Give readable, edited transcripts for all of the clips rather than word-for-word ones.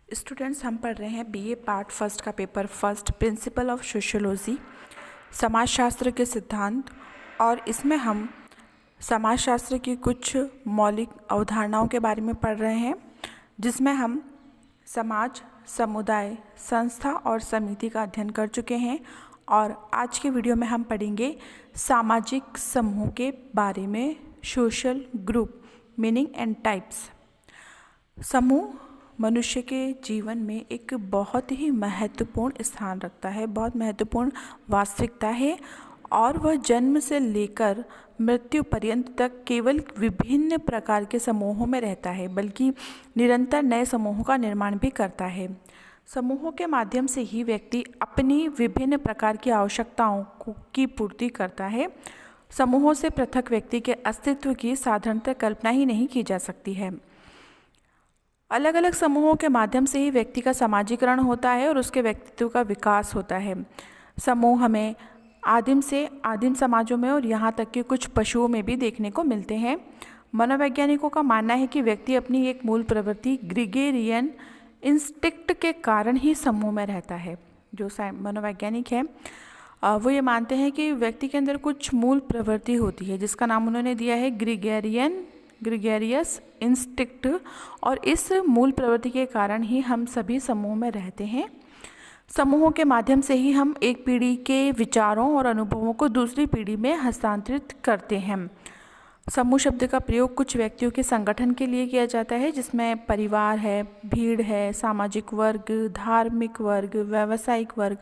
Students, हम पढ़ रहे हैं बीए पार्ट फर्स्ट का paper first, principle of sociology, समाजशास्त्र के सिद्धांत। और इसमें हम समाजशास्त्र की कुछ मौलिक अवधारणाओं के बारे में पढ़ रहे हैं, जिसमें हम समाज, समुदाय, संस्था और समिति का अध्ययन कर चुके हैं। और आज के वीडियो में हम पढ़ेंगे सामाजिक समूह के बारे में, social group meaning and types. समूह मनुष्य के जीवन में एक बहुत ही महत्वपूर्ण स्थान रखता है, बहुत महत्वपूर्ण वास्तविकता है। और वह जन्म से लेकर मृत्यु पर्यंत तक केवल विभिन्न प्रकार के समूहों में रहता है, बल्कि निरंतर नए समूहों का निर्माण भी करता है। समूहों के माध्यम से ही व्यक्ति अपनी विभिन्न प्रकार की आवश्यकताओं की पूर्ति करता है। समूहों से पृथक व्यक्ति के अस्तित्व की साधारणतः कल्पना ही नहीं की जा सकती है। अलग अलग समूहों के माध्यम से ही व्यक्ति का समाजीकरण होता है और उसके व्यक्तित्व का विकास होता है। समूह हमें आदिम से आदिम समाजों में और यहाँ तक कि कुछ पशुओं में भी देखने को मिलते हैं। मनोवैज्ञानिकों का मानना है कि व्यक्ति अपनी एक मूल प्रवृत्ति ग्रीगेरियन इंस्टिक्ट के कारण ही समूह में रहता है। जो मनोवैज्ञानिक हैं वो ये मानते हैं कि व्यक्ति के अंदर कुछ मूल प्रवृत्ति होती है, जिसका नाम उन्होंने दिया है ग्रीगेरियस इंस्टिक्ट। और इस मूल प्रवृत्ति के कारण ही हम सभी समूह में रहते हैं। समूहों के माध्यम से ही हम एक पीढ़ी के विचारों और अनुभवों को दूसरी पीढ़ी में हस्तांतरित करते हैं। समूह शब्द का प्रयोग कुछ व्यक्तियों के संगठन के लिए किया जाता है, जिसमें परिवार है, भीड़ है, सामाजिक वर्ग, धार्मिक वर्ग, व्यावसायिक वर्ग,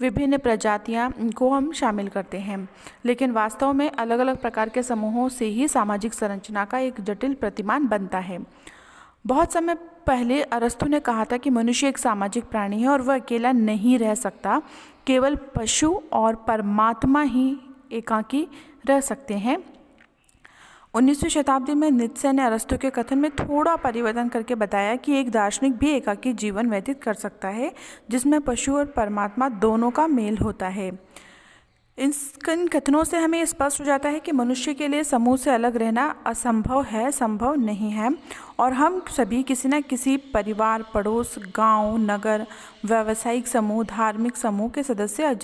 विभिन्न प्रजातियां को हम शामिल करते हैं। लेकिन वास्तव में अलग अलग प्रकार के समूहों से ही सामाजिक संरचना का एक जटिल प्रतिमान बनता है। बहुत समय पहले अरस्तु ने कहा था कि मनुष्य एक सामाजिक प्राणी है और वह अकेला नहीं रह सकता। केवल पशु और परमात्मा ही एकाकी रह सकते हैं। 19वीं शताब्दी में नीत्शे ने अरस्तु के कथन में थोड़ा परिवर्तन करके बताया कि एक दार्शनिक भी एकाकी जीवन व्यतीत कर सकता है, जिसमें पशु और परमात्मा दोनों का मेल होता है। इन कथनों से हमें स्पष्ट हो जाता है कि मनुष्य के लिए समूह से अलग रहना असंभव है, संभव नहीं है। और हम सभी किसी न किसी परिवार, पड़ोस, गांव, नगर, व्यावसायिक समूह, धार्मिक समूह के सदस्य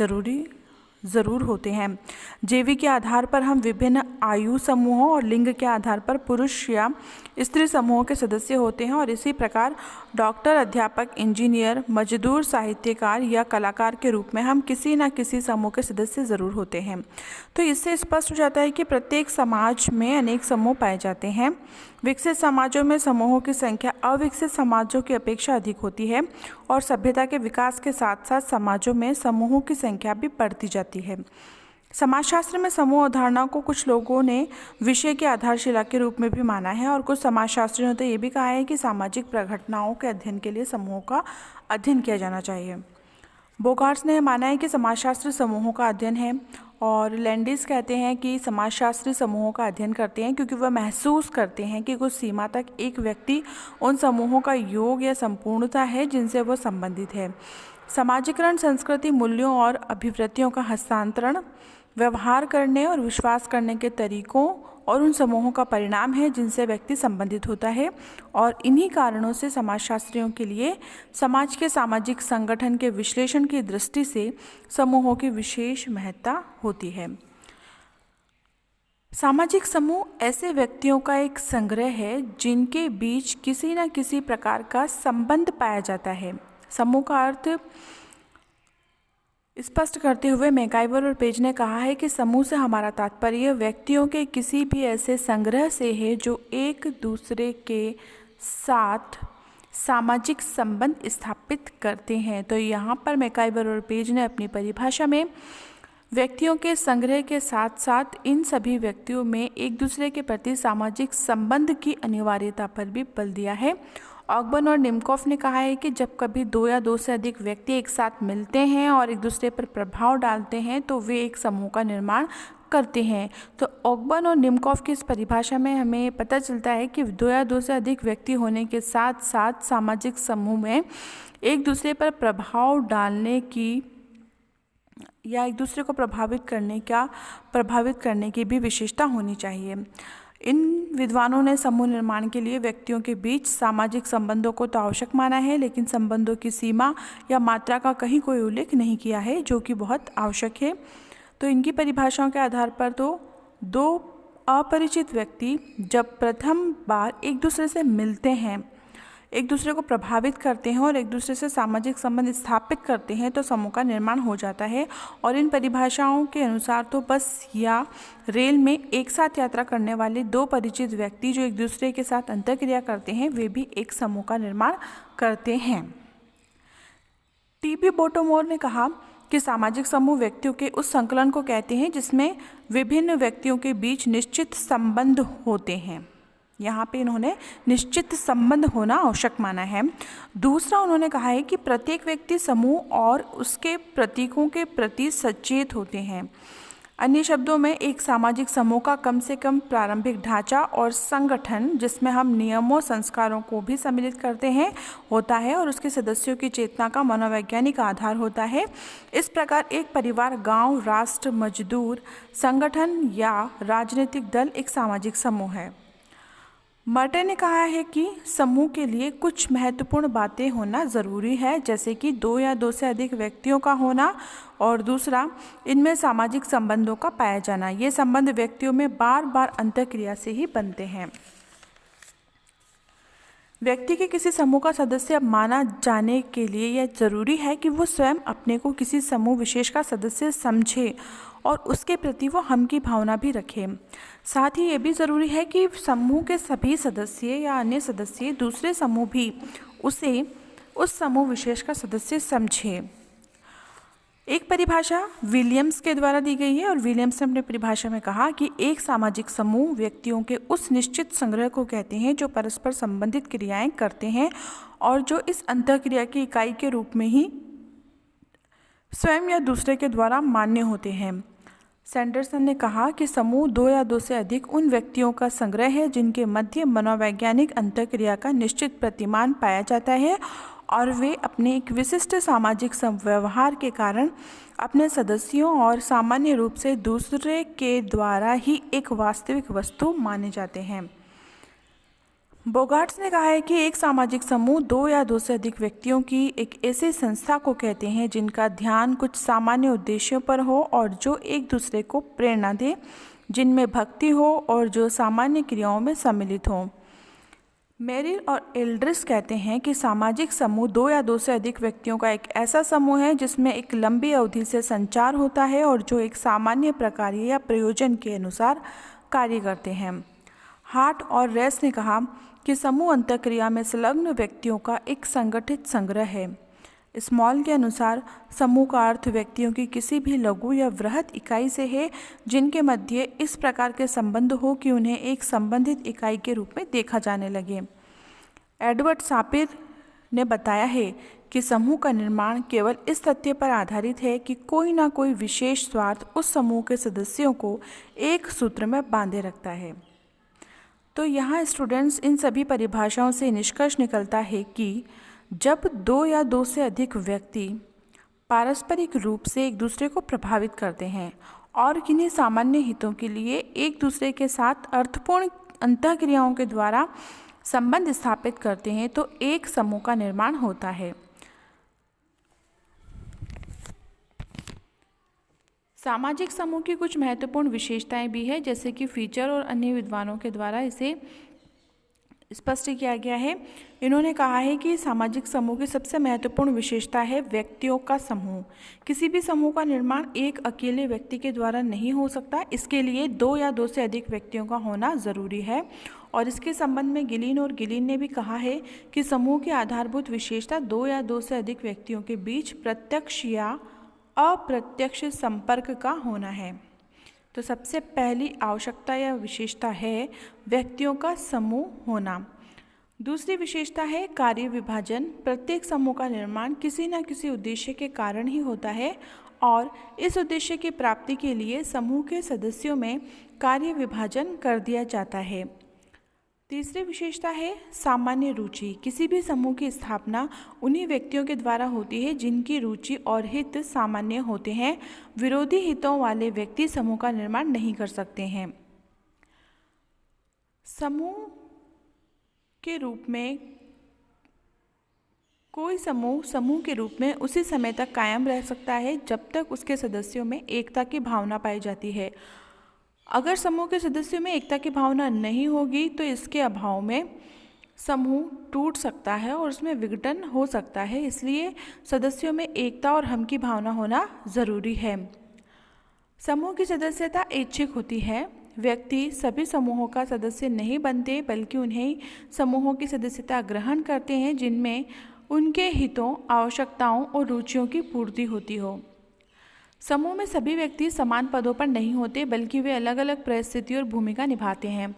ज़रूर होते हैं। जेवी के आधार पर हम विभिन्न आयु समूहों और लिंग के आधार पर पुरुष या स्त्री समूहों के सदस्य होते हैं। और इसी प्रकार डॉक्टर, अध्यापक, इंजीनियर, मजदूर, साहित्यकार या कलाकार के रूप में हम किसी न किसी समूह के सदस्य ज़रूर होते हैं। तो इससे स्पष्ट हो जाता है कि प्रत्येक समाज में अनेक समूह पाए जाते हैं। विकसित समाजों में समूहों की संख्या अविकसित समाजों की अपेक्षा अधिक होती है और सभ्यता के विकास के साथ साथ समाजों में समूहों की संख्या भी बढ़ती जाती है। समाजशास्त्र में समूह अवधारणा को कुछ लोगों ने विषय की आधारशिला के रूप में भी माना है और कुछ समाजशास्त्रियों ने तो ये भी कहा है कि सामाजिक प्रघटनाओं के अध्ययन के लिए समूहों का अध्ययन किया जाना चाहिए। बोगार्ट्स ने माना है कि समाजशास्त्र समूहों का अध्ययन है, और लैंडिस कहते हैं कि समाजशास्त्री समूहों का अध्ययन करते हैं क्योंकि वह महसूस करते हैं कि कुछ सीमा तक एक व्यक्ति उन समूहों का योग या संपूर्णता है जिनसे वह संबंधित है। समाजीकरण संस्कृति, मूल्यों और अभिवृत्तियों का हस्तांतरण, व्यवहार करने और विश्वास करने के तरीकों और उन समूहों का परिणाम है जिनसे व्यक्ति संबंधित होता है। और इन्हीं कारणों से समाजशास्त्रियों के लिए समाज के सामाजिक संगठन के विश्लेषण की दृष्टि से समूहों की विशेष महत्ता होती है। सामाजिक समूह ऐसे व्यक्तियों का एक संग्रह है जिनके बीच किसी न किसी प्रकार का संबंध पाया जाता है। समूह का अर्थ स्पष्ट करते हुए मैकाइवर और पेज ने कहा है कि समूह से हमारा तात्पर्य व्यक्तियों के किसी भी ऐसे संग्रह से है जो एक दूसरे के साथ सामाजिक संबंध स्थापित करते हैं। तो यहाँ पर मैकाइवर और पेज ने अपनी परिभाषा में व्यक्तियों के संग्रह के साथ साथ इन सभी व्यक्तियों में एक दूसरे के प्रति सामाजिक संबंध की अनिवार्यता पर भी बल दिया है। ऑगबर्न और निमकॉफ ने कहा है कि जब कभी दो या दो से अधिक व्यक्ति एक साथ मिलते हैं और एक दूसरे पर प्रभाव डालते हैं तो वे एक समूह का निर्माण करते हैं। तो ऑगबर्न और निमकॉफ की इस परिभाषा में हमें पता चलता है कि दो या दो से अधिक व्यक्ति होने के साथ साथ सामाजिक समूह में एक दूसरे पर प्रभाव डालने की या एक दूसरे को प्रभावित करने की भी विशेषता होनी चाहिए। इन विद्वानों ने समूह निर्माण के लिए व्यक्तियों के बीच सामाजिक संबंधों को तो आवश्यक माना है, लेकिन संबंधों की सीमा या मात्रा का कहीं कोई उल्लेख नहीं किया है, जो कि बहुत आवश्यक है। तो इनकी परिभाषाओं के आधार पर तो दो अपरिचित व्यक्ति जब प्रथम बार एक दूसरे से मिलते हैं, एक दूसरे को प्रभावित करते हैं और एक दूसरे से सामाजिक संबंध स्थापित करते हैं तो समूह का निर्माण हो जाता है। और इन परिभाषाओं के अनुसार तो बस या रेल में एक साथ यात्रा करने वाले दो परिचित व्यक्ति जो एक दूसरे के साथ अंतःक्रिया करते हैं वे भी एक समूह का निर्माण करते हैं। टी.बी. बोटोमोर ने कहा कि सामाजिक समूह व्यक्तियों के उस संकलन को कहते हैं जिसमें विभिन्न व्यक्तियों के बीच निश्चित संबंध होते हैं। यहाँ पे इन्होंने निश्चित संबंध होना आवश्यक माना है। दूसरा उन्होंने कहा है कि प्रत्येक व्यक्ति समूह और उसके प्रतीकों के प्रति सचेत होते हैं। अन्य शब्दों में एक सामाजिक समूह का कम से कम प्रारंभिक ढांचा और संगठन, जिसमें हम नियमों संस्कारों को भी सम्मिलित करते हैं, होता है और उसके सदस्यों की चेतना का मनोवैज्ञानिक आधार होता है। इस प्रकार एक परिवार, गांव, राष्ट्र, मजदूर संगठन या राजनीतिक दल एक सामाजिक समूह है। मर्टे ने कहा है कि समूह के लिए कुछ महत्वपूर्ण बातें होना ज़रूरी है, जैसे कि दो या दो से अधिक व्यक्तियों का होना और दूसरा इनमें सामाजिक संबंधों का पाया जाना। ये संबंध व्यक्तियों में बार बार अंतःक्रिया से ही बनते हैं। व्यक्ति के किसी समूह का सदस्य माना जाने के लिए यह जरूरी है कि वो स्वयं अपने को किसी समूह विशेष का सदस्य समझे और उसके प्रति वो हम की भावना भी रखे। साथ ही ये भी ज़रूरी है कि समूह के सभी सदस्य या अन्य सदस्य दूसरे समूह भी उसे उस समूह विशेष का सदस्य समझे। एक परिभाषा विलियम्स के द्वारा दी गई है और विलियम्स ने अपनी परिभाषा में कहा कि एक सामाजिक समूह व्यक्तियों के उस निश्चित संग्रह को कहते हैं जो परस्पर संबंधित क्रियाएं करते हैं और जो इस अंतःक्रिया की इकाई के रूप में ही स्वयं या दूसरे के द्वारा मान्य होते हैं। सैंडरसन ने कहा कि समूह दो या दो से अधिक उन व्यक्तियों का संग्रह है जिनके मध्य मनोवैज्ञानिक अंतःक्रिया का निश्चित प्रतिमान पाया जाता है और वे अपने एक विशिष्ट सामाजिक व्यवहार के कारण अपने सदस्यों और सामान्य रूप से दूसरे के द्वारा ही एक वास्तविक वस्तु माने जाते हैं। बोगार्ट्स ने कहा है कि एक सामाजिक समूह दो या दो से अधिक व्यक्तियों की एक ऐसी संस्था को कहते हैं जिनका ध्यान कुछ सामान्य उद्देश्यों पर हो और जो एक दूसरे को प्रेरणा दे, जिनमें भक्ति हो और जो सामान्य क्रियाओं में सम्मिलित हो। मेरिल और एल्ड्रिस कहते हैं कि सामाजिक समूह दो या दो से अधिक व्यक्तियों का एक ऐसा समूह है जिसमें एक लंबी अवधि से संचार होता है और जो एक सामान्य प्रकार या प्रयोजन के अनुसार कार्य करते हैं। हार्ट और रेस ने कहा कि समूह अंतःक्रिया में संलग्न व्यक्तियों का एक संगठित संग्रह है। स्मॉल के अनुसार समूह का अर्थ व्यक्तियों की किसी भी लघु या वृहत इकाई से है जिनके मध्य इस प्रकार के संबंध हो कि उन्हें एक संबंधित इकाई के रूप में देखा जाने लगे। एडवर्ड सापिर ने बताया है कि समूह का निर्माण केवल इस तथ्य पर आधारित है कि कोई ना कोई विशेष स्वार्थ उस समूह के सदस्यों को एक सूत्र में बांधे रखता है। तो यहाँ स्टूडेंट्स इन सभी परिभाषाओं से निष्कर्ष निकलता है कि जब दो या दो से अधिक व्यक्ति पारस्परिक रूप से एक दूसरे को प्रभावित करते हैं और किन्हीं सामान्य हितों के लिए एक दूसरे के साथ अर्थपूर्ण अंतःक्रियाओं के द्वारा संबंध स्थापित करते हैं तो एक समूह का निर्माण होता है। सामाजिक समूह की कुछ महत्वपूर्ण विशेषताएं भी है, जैसे कि फीचर और अन्य विद्वानों के द्वारा इसे स्पष्ट किया गया है। इन्होंने कहा है कि सामाजिक समूह की सबसे महत्वपूर्ण विशेषता है व्यक्तियों का समूह। किसी भी समूह का निर्माण एक अकेले व्यक्ति के द्वारा नहीं हो सकता, इसके लिए दो या दो से अधिक व्यक्तियों का होना ज़रूरी है। और इसके संबंध में गिलिन और गिलिन ने भी कहा है कि समूह की आधारभूत विशेषता दो या दो से अधिक व्यक्तियों के बीच प्रत्यक्ष या अप्रत्यक्ष संपर्क का होना है। तो सबसे पहली आवश्यकता या विशेषता है व्यक्तियों का समूह होना। दूसरी विशेषता है कार्य विभाजन। प्रत्येक समूह का निर्माण किसी न किसी उद्देश्य के कारण ही होता है और इस उद्देश्य की प्राप्ति के लिए समूह के सदस्यों में कार्य विभाजन कर दिया जाता है। तीसरी विशेषता है सामान्य रुचि। किसी भी समूह की स्थापना उन्हीं व्यक्तियों के द्वारा होती है जिनकी रुचि और हित सामान्य होते हैं। विरोधी हितों वाले व्यक्ति समूह का निर्माण नहीं कर सकते हैं। समूह के रूप में कोई समूह के रूप में उसी समय तक कायम रह सकता है जब तक उसके सदस्यों में एकता की भावना पाई जाती है। अगर समूह के सदस्यों में एकता की भावना नहीं होगी तो इसके अभाव में समूह टूट सकता है और उसमें विघटन हो सकता है। इसलिए सदस्यों में एकता और हम की भावना होना ज़रूरी है। समूह की सदस्यता ऐच्छिक होती है। व्यक्ति सभी समूहों का सदस्य नहीं बनते, बल्कि उन्हें समूहों की सदस्यता ग्रहण करते हैं जिनमें उनके हितों, आवश्यकताओं और रुचियों की पूर्ति होती हो। समूह में सभी व्यक्ति समान पदों पर नहीं होते, बल्कि वे अलग अलग परिस्थिति और भूमिका निभाते हैं।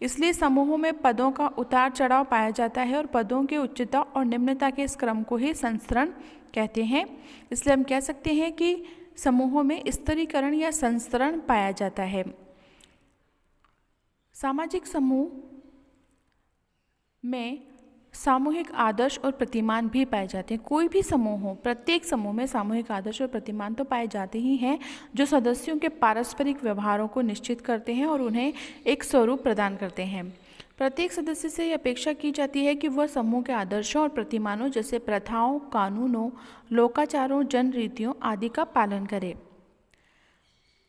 इसलिए समूहों में पदों का उतार चढ़ाव पाया जाता है और पदों के उच्चता और निम्नता के इस क्रम को ही संस्तरण कहते हैं। इसलिए हम कह सकते हैं कि समूहों में स्तरीकरण या संस्तरण पाया जाता है। सामाजिक समूह में सामूहिक आदर्श और प्रतिमान भी पाए जाते हैं। कोई भी समूह हो, प्रत्येक समूह में सामूहिक आदर्श और प्रतिमान तो पाए जाते ही हैं, जो सदस्यों के पारस्परिक व्यवहारों को निश्चित करते हैं और उन्हें एक स्वरूप प्रदान करते हैं। प्रत्येक सदस्य से यह अपेक्षा की जाती है कि वह समूह के आदर्शों और प्रतिमानों जैसे प्रथाओं, कानूनों, लोकाचारों, जन रीतियों आदि का पालन करे।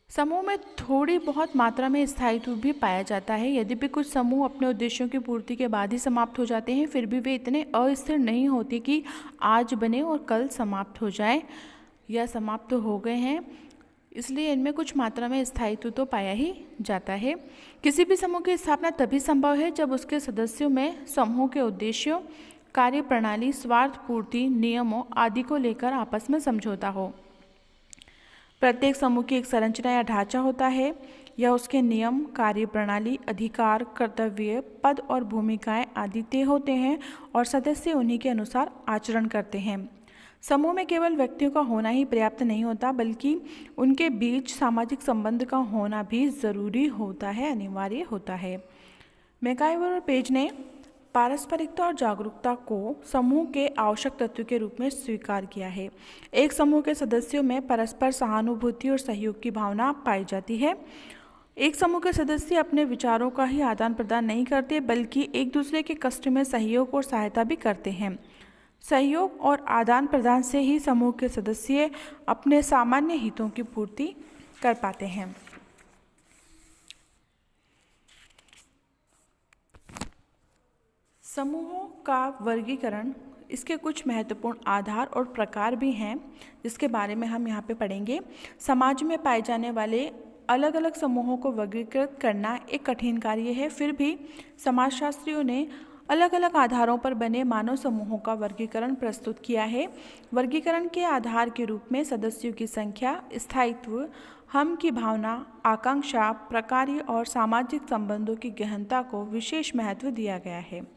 समूह में थोड़ी बहुत मात्रा में स्थायित्व भी पाया जाता है। यद्यपि कुछ समूह अपने उद्देश्यों की पूर्ति के बाद ही समाप्त हो जाते हैं, फिर भी वे इतने अस्थिर नहीं होते कि आज बने और कल समाप्त हो जाए या समाप्त हो गए हैं। इसलिए इनमें कुछ मात्रा में स्थायित्व तो पाया ही जाता है। किसी भी समूह की स्थापना तभी संभव है जब उसके सदस्यों में समूह के उद्देश्यों, कार्य प्रणाली, स्वार्थ पूर्ति, नियमों आदि को लेकर आपस में समझौता हो। प्रत्येक समूह की एक संरचना या ढांचा होता है। यह उसके नियम, कार्य प्रणाली, अधिकार, कर्तव्य, पद और भूमिकाएं आदि तय होते हैं और सदस्य उन्हीं के अनुसार आचरण करते हैं। समूह में केवल व्यक्तियों का होना ही पर्याप्त नहीं होता, बल्कि उनके बीच सामाजिक संबंध का होना भी ज़रूरी होता है, अनिवार्य होता है। मैकाइवर और पेज ने पारस्परिकता और जागरूकता को समूह के आवश्यक तत्व के रूप में स्वीकार किया है। एक समूह के सदस्यों में परस्पर सहानुभूति और सहयोग की भावना पाई जाती है। एक समूह के सदस्य अपने विचारों का ही आदान प्रदान नहीं करते, बल्कि एक दूसरे के कष्ट में सहयोग और सहायता भी करते हैं। सहयोग और आदान प्रदान से ही समूह के सदस्य अपने सामान्य हितों की पूर्ति कर पाते हैं। समूहों का वर्गीकरण, इसके कुछ महत्वपूर्ण आधार और प्रकार भी हैं, जिसके बारे में हम यहाँ पे पढ़ेंगे। समाज में पाए जाने वाले अलग अलग समूहों को वर्गीकृत करना एक कठिन कार्य है। फिर भी समाजशास्त्रियों ने अलग अलग आधारों पर बने मानव समूहों का वर्गीकरण प्रस्तुत किया है। वर्गीकरण के आधार के रूप में सदस्यों की संख्या, स्थायित्व, हम की भावना, आकांक्षा, प्रकार्य और सामाजिक संबंधों की गहनता को विशेष महत्व दिया गया है।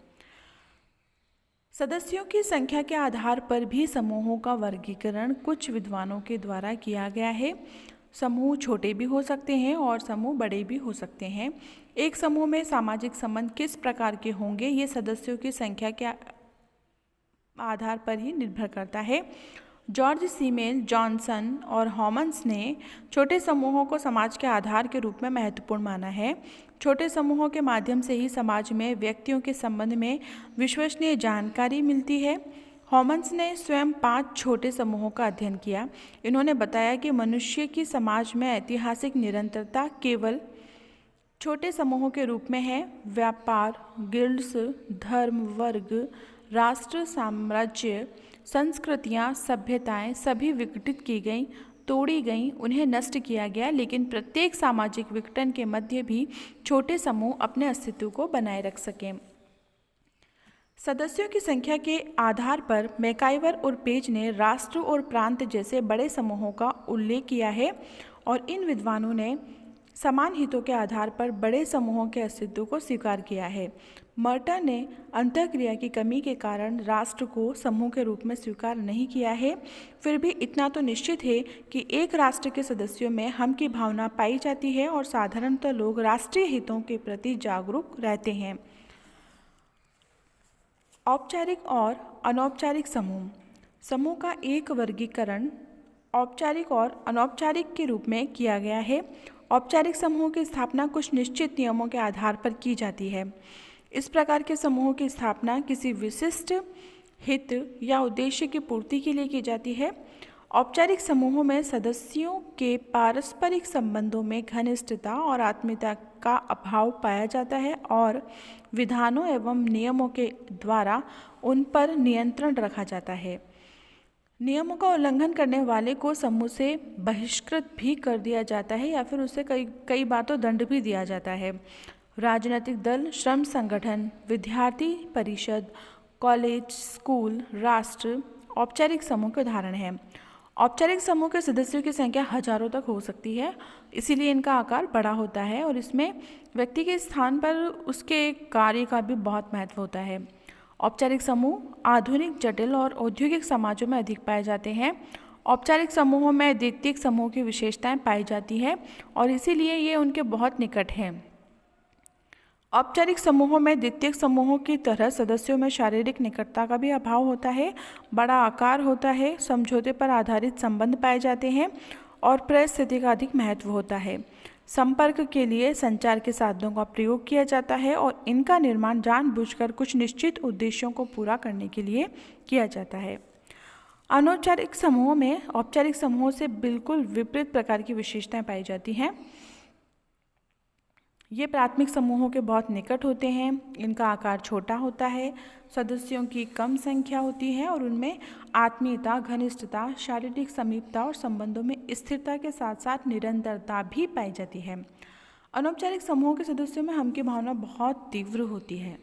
सदस्यों की संख्या के आधार पर भी समूहों का वर्गीकरण कुछ विद्वानों के द्वारा किया गया है। समूह छोटे भी हो सकते हैं और समूह बड़े भी हो सकते हैं। एक समूह में सामाजिक संबंध किस प्रकार के होंगे, ये सदस्यों की संख्या के आधार पर ही निर्भर करता है। जॉर्ज सीमेल, जॉनसन और हॉमन्स ने छोटे समूहों को समाज के आधार के रूप में महत्वपूर्ण माना है। छोटे समूहों के माध्यम से ही समाज में व्यक्तियों के संबंध में विश्वसनीय जानकारी मिलती है। हॉमन्स ने स्वयं 5 छोटे समूहों का अध्ययन किया। इन्होंने बताया कि मनुष्य की समाज में ऐतिहासिक निरंतरता केवल छोटे समूहों के रूप में है। व्यापार, गिल्ड्स, धर्म, वर्ग, राष्ट्र, साम्राज्य, संस्कृतियाँ, सभ्यताएं सभी विघटित की गईं, तोड़ी गईं, उन्हें नष्ट किया गया, लेकिन प्रत्येक सामाजिक विघटन के मध्य भी छोटे समूह अपने अस्तित्व को बनाए रख सकें। सदस्यों की संख्या के आधार पर मैकाइवर और पेज ने राष्ट्र और प्रांत जैसे बड़े समूहों का उल्लेख किया है और इन विद्वानों ने समान हितों के आधार पर बड़े समूहों के अस्तित्व को स्वीकार किया है। मर्टर ने अंतःक्रिया की कमी के कारण राष्ट्र को समूह के रूप में स्वीकार नहीं किया है। फिर भी इतना तो निश्चित है कि एक राष्ट्र के सदस्यों में हम की भावना पाई जाती है और साधारणतः लोग राष्ट्रीय हितों के प्रति जागरूक रहते हैं। औपचारिक और अनौपचारिक समूह। समूह का एक वर्गीकरण औपचारिक और अनौपचारिक के रूप में किया गया है। औपचारिक समूहों की स्थापना कुछ निश्चित नियमों के आधार पर की जाती है। इस प्रकार के समूहों की स्थापना किसी विशिष्ट हित या उद्देश्य की पूर्ति के लिए की जाती है। औपचारिक समूहों में सदस्यों के पारस्परिक संबंधों में घनिष्ठता और आत्मीयता का अभाव पाया जाता है और विधानों एवं नियमों के द्वारा उन पर नियंत्रण रखा जाता है। नियमों का उल्लंघन करने वाले को समूह से बहिष्कृत भी कर दिया जाता है या फिर उसे कई बार तो दंड भी दिया जाता है। राजनीतिक दल, श्रम संगठन, विद्यार्थी परिषद, कॉलेज, स्कूल, राष्ट्र औपचारिक समूह के उदाहरण हैं। औपचारिक समूह के सदस्यों की संख्या हजारों तक हो सकती है, इसीलिए इनका आकार बड़ा होता है और इसमें व्यक्ति के स्थान पर उसके कार्य का भी बहुत महत्व होता है। औपचारिक समूह आधुनिक, जटिल और औद्योगिक समाजों में अधिक पाए जाते हैं। औपचारिक समूहों में द्वितीयक समूह की विशेषताएं पाई जाती है और इसीलिए ये उनके बहुत निकट हैं। औपचारिक समूहों में द्वितीयक समूहों की तरह सदस्यों में शारीरिक निकटता का भी अभाव होता है, बड़ा आकार होता है, समझौते पर आधारित संबंध पाए जाते हैं और परिस्थिति का अधिक महत्व होता है। संपर्क के लिए संचार के साधनों का प्रयोग किया जाता है और इनका निर्माण जानबूझकर कुछ निश्चित उद्देश्यों को पूरा करने के लिए किया जाता है। अनौपचारिक समूहों में औपचारिक समूहों से बिल्कुल विपरीत प्रकार की विशेषताएं पाई जाती हैं। ये प्राथमिक समूहों के बहुत निकट होते हैं, इनका आकार छोटा होता है, सदस्यों की कम संख्या होती है और उनमें आत्मीयता, घनिष्ठता, शारीरिक समीपता और संबंधों में स्थिरता के साथ साथ निरंतरता भी पाई जाती है। अनौपचारिक समूहों के सदस्यों में हम की भावना बहुत तीव्र होती है।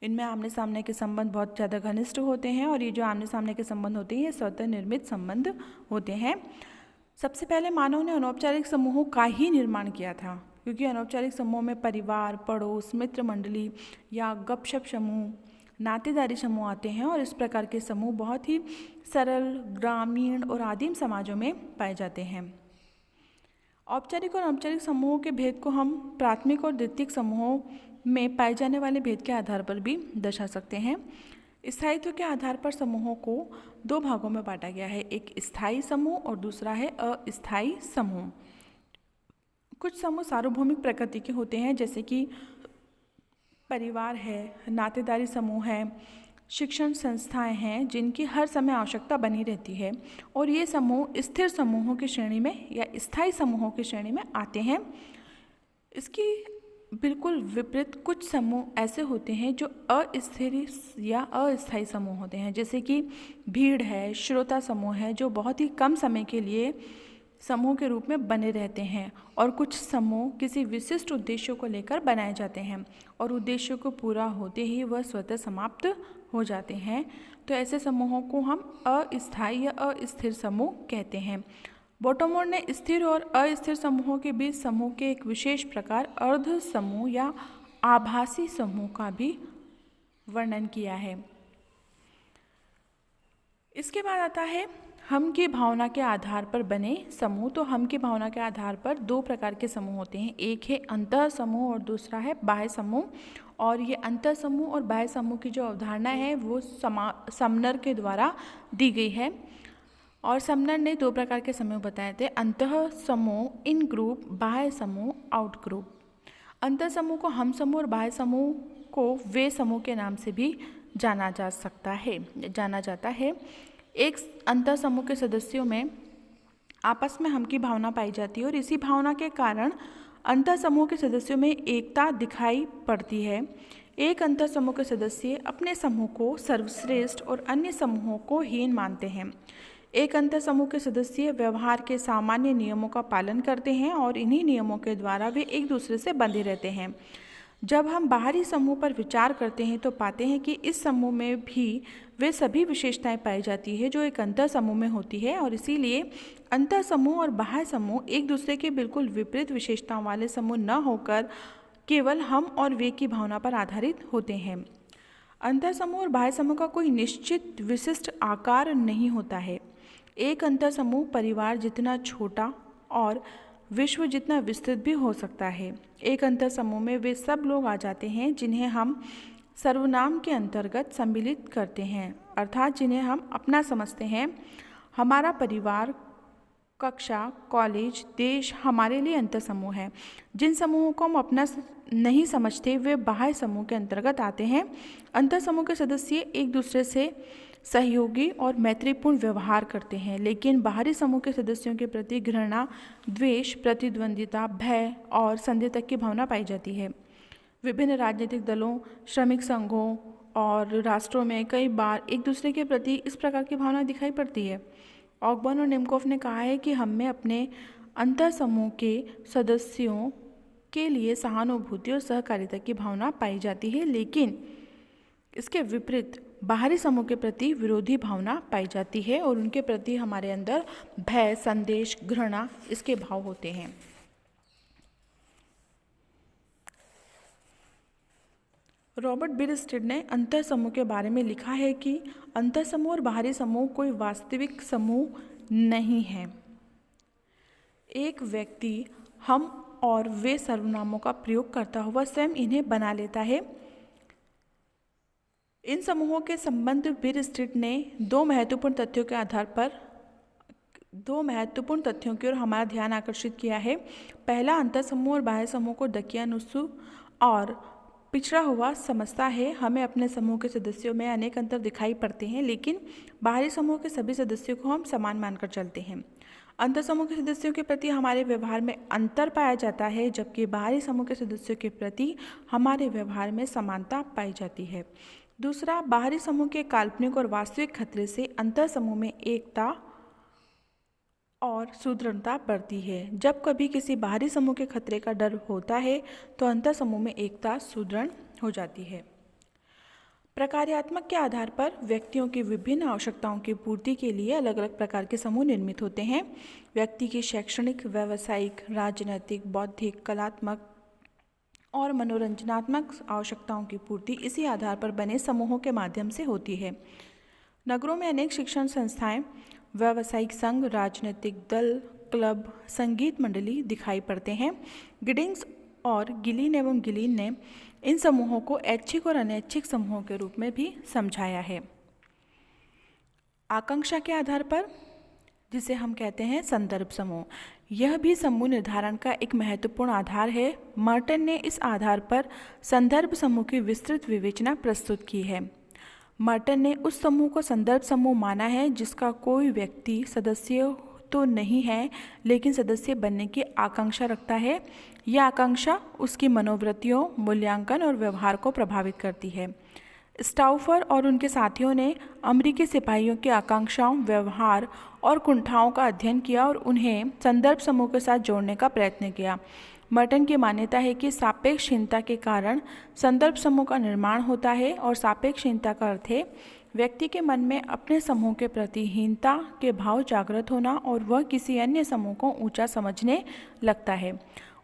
इनमें आमने सामने के संबंध बहुत ज़्यादा घनिष्ठ होते हैं और ये जो आमने सामने के संबंध होते हैं ये स्वतः निर्मित संबंध होते हैं। सबसे पहले मानव ने अनौपचारिक समूहों का ही निर्माण किया था, क्योंकि अनौपचारिक समूह में परिवार, पड़ोस, मित्र मंडली या गपशप समूह, नातेदारी समूह आते हैं और इस प्रकार के समूह बहुत ही सरल, ग्रामीण और आदिम समाजों में पाए जाते हैं। औपचारिक और अनौपचारिक समूहों के भेद को हम प्राथमिक और द्वितीयक समूहों में पाए जाने वाले भेद के आधार पर भी दर्शा सकते हैं। स्थायित्व के आधार पर समूहों को दो भागों में बांटा गया है, एक स्थायी समूह और दूसरा है अस्थायी समूह। कुछ समूह सार्वभौमिक प्रकृति के होते हैं, जैसे कि परिवार है, नातेदारी समूह है, शिक्षण संस्थाएं हैं जिनकी हर समय आवश्यकता बनी रहती है और ये समूह स्थिर समूहों की श्रेणी में या स्थायी समूहों की श्रेणी में आते हैं। इसकी बिल्कुल विपरीत कुछ समूह ऐसे होते हैं जो अस्थिर या अस्थायी समूह होते हैं, जैसे कि भीड़ है, श्रोता समूह है जो बहुत ही कम समय के लिए समूह के रूप में बने रहते हैं और कुछ समूह किसी विशिष्ट उद्देश्यों को लेकर बनाए जाते हैं और उद्देश्यों को पूरा होते ही वह स्वतः समाप्त हो जाते हैं। तो ऐसे समूहों को हम अस्थायी या अस्थिर समूह कहते हैं। बोटोमोर ने स्थिर और अस्थिर समूहों के बीच समूह के एक विशेष प्रकार अर्ध समूह या आभासी समूह का भी वर्णन किया है। इसके बाद आता है हम की भावना के आधार पर बने समूह। तो हम की भावना के आधार पर दो प्रकार के समूह होते हैं, एक है अंतः समूह और दूसरा है बाह्य समूह। और ये अंतः समूह और बाह्य समूह की जो अवधारणा है वो समनर के द्वारा दी गई है और समनर ने दो प्रकार के समूह बताए थे, अंतः समूह इन ग्रुप, बाह्य समूह आउट ग्रुप। अंतः समूह को हम समूह और बाह्य समूह को वे समूह के नाम से भी जाना जाता है। एक अंतः समूह के सदस्यों में आपस में हम की भावना पाई जाती है और इसी भावना के कारण अंतः समूह के सदस्यों में एकता दिखाई पड़ती है। एक अंतः समूह के सदस्य अपने समूह को सर्वश्रेष्ठ और अन्य समूहों को हीन मानते हैं। एक अंतः समूह के सदस्य व्यवहार के सामान्य नियमों का पालन करते हैं और इन्हीं नियमों के द्वारा वे एक दूसरे से बंधे रहते हैं। जब हम बाहरी समूह पर विचार करते हैं तो पाते हैं कि इस समूह में भी वे सभी विशेषताएं पाई जाती है जो एक अंतः समूह में होती है और इसीलिए अंतः समूह और बाह्य समूह एक दूसरे के बिल्कुल विपरीत विशेषताओं वाले समूह न होकर केवल हम और वे की भावना पर आधारित होते हैं। अंतः समूह और बाह्य समूह का कोई निश्चित विशिष्ट आकार नहीं होता है। एक अंतः समूह परिवार जितना छोटा और विश्व जितना विस्तृत भी हो सकता है। एक अंतः समूह में वे सब लोग आ जाते हैं जिन्हें हम सर्वनाम के अंतर्गत सम्मिलित करते हैं, अर्थात जिन्हें हम अपना समझते हैं। हमारा परिवार कक्षा, कॉलेज, देश हमारे लिए अंतर समूह है। जिन समूहों को हम अपना नहीं समझते वे बाह्य समूह के अंतर्गत आते हैं। अंतर समूह के सदस्य एक दूसरे से सहयोगी और मैत्रीपूर्ण व्यवहार करते हैं, लेकिन बाहरी समूह के सदस्यों के प्रति घृणा, द्वेष, प्रतिद्वंदिता, भय और संदेह तक की भावना पाई जाती है। विभिन्न राजनीतिक दलों, श्रमिक संघों और राष्ट्रों में कई बार एक दूसरे के प्रति इस प्रकार की भावना दिखाई पड़ती है। ऑकबर्न और निमकोफ ने कहा है कि हम में अपने अंतर समूह के सदस्यों के लिए सहानुभूति और सहकारिता की भावना पाई जाती है, लेकिन इसके विपरीत बाहरी समूह के प्रति विरोधी भावना पाई जाती है और उनके प्रति हमारे अंदर भय, संदेश, घृणा इसके भाव होते हैं। रॉबर्ट बिरस्टेड ने अंतर समूह के बारे में लिखा है कि अंतर समूह और बाहरी समूह कोई वास्तविक समूह नहीं है। एक व्यक्ति हम और वे सर्वनामों का प्रयोग करता हुआ स्वयं इन्हें बना लेता है। इन समूहों के संबंध बिरस्टेड ने दो महत्वपूर्ण तथ्यों की ओर हमारा ध्यान आकर्षित किया है। पहला, अंतर समूह और बाह्य समूह को दकियानुसु और पिछड़ा हुआ समझता है। हमें अपने समूह के सदस्यों में अनेक अंतर दिखाई पड़ते हैं, लेकिन बाहरी समूह के सभी सदस्यों को हम समान मानकर चलते हैं। अंतर समूह के सदस्यों के प्रति हमारे व्यवहार में अंतर पाया जाता है, जबकि बाहरी समूह के सदस्यों के प्रति हमारे व्यवहार में समानता पाई जाती है। दूसरा, बाहरी समूह के काल्पनिक और वास्तविक खतरे से अंतर समूह में एकता और सुदृढ़ता बढ़ती है। जब कभी किसी बाहरी समूह के खतरे का डर होता है तो अंतर समूह में एकता सुदृढ़ हो जाती है। प्रकार्यात्मक के आधार पर व्यक्तियों की विभिन्न आवश्यकताओं की पूर्ति के लिए अलग अलग प्रकार के समूह निर्मित होते हैं। व्यक्ति की शैक्षणिक, व्यावसायिक, राजनैतिक, बौद्धिक, कलात्मक और मनोरंजनात्मक आवश्यकताओं की पूर्ति इसी आधार पर बने समूहों के माध्यम से होती है। नगरों में अनेक शिक्षण संस्थाएं, व्यावसायिक संघ, राजनीतिक दल, क्लब, संगीत मंडली दिखाई पड़ते हैं। गिडिंग्स और गिलीन एवं गिलीन ने इन समूहों को ऐच्छिक और अनैच्छिक समूहों के रूप में भी समझाया है। आकांक्षा के आधार पर, जिसे हम कहते हैं संदर्भ समूह, यह भी समूह निर्धारण का एक महत्वपूर्ण आधार है। मर्टन ने इस आधार पर संदर्भ समूह की विस्तृत विवेचना प्रस्तुत की है। मर्टन ने उस समूह को संदर्भ समूह माना है जिसका कोई व्यक्ति सदस्य तो नहीं है, लेकिन सदस्य बनने की आकांक्षा रखता है। यह आकांक्षा उसकी मनोवृत्तियों, मूल्यांकन और व्यवहार को प्रभावित करती है। स्टाउफर और उनके साथियों ने अमेरिकी सिपाहियों की आकांक्षाओं, व्यवहार और कुंठाओं का अध्ययन किया और उन्हें संदर्भ समूह के साथ जोड़ने का प्रयत्न किया। मर्टन की मान्यता है कि सापेक्षहीनता के कारण संदर्भ समूह का निर्माण होता है और सापेक्षहीनता का अर्थ है व्यक्ति के मन में अपने समूह के प्रति हीनता के भाव जागृत होना और वह किसी अन्य समूह को ऊंचा समझने लगता है,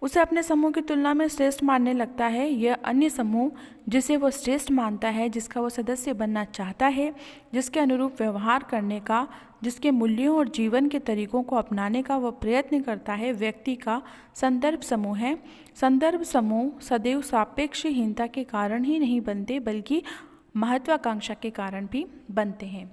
उसे अपने समूह की तुलना में श्रेष्ठ मानने लगता है। यह अन्य समूह जिसे वह श्रेष्ठ मानता है, जिसका वह सदस्य बनना चाहता है, जिसके अनुरूप व्यवहार करने का, जिसके मूल्यों और जीवन के तरीकों को अपनाने का वह प्रयत्न करता है, व्यक्ति का संदर्भ समूह है। संदर्भ समूह सदैव सापेक्षहीनता के कारण ही नहीं बनते, बल्कि महत्वाकांक्षा के कारण भी बनते हैं।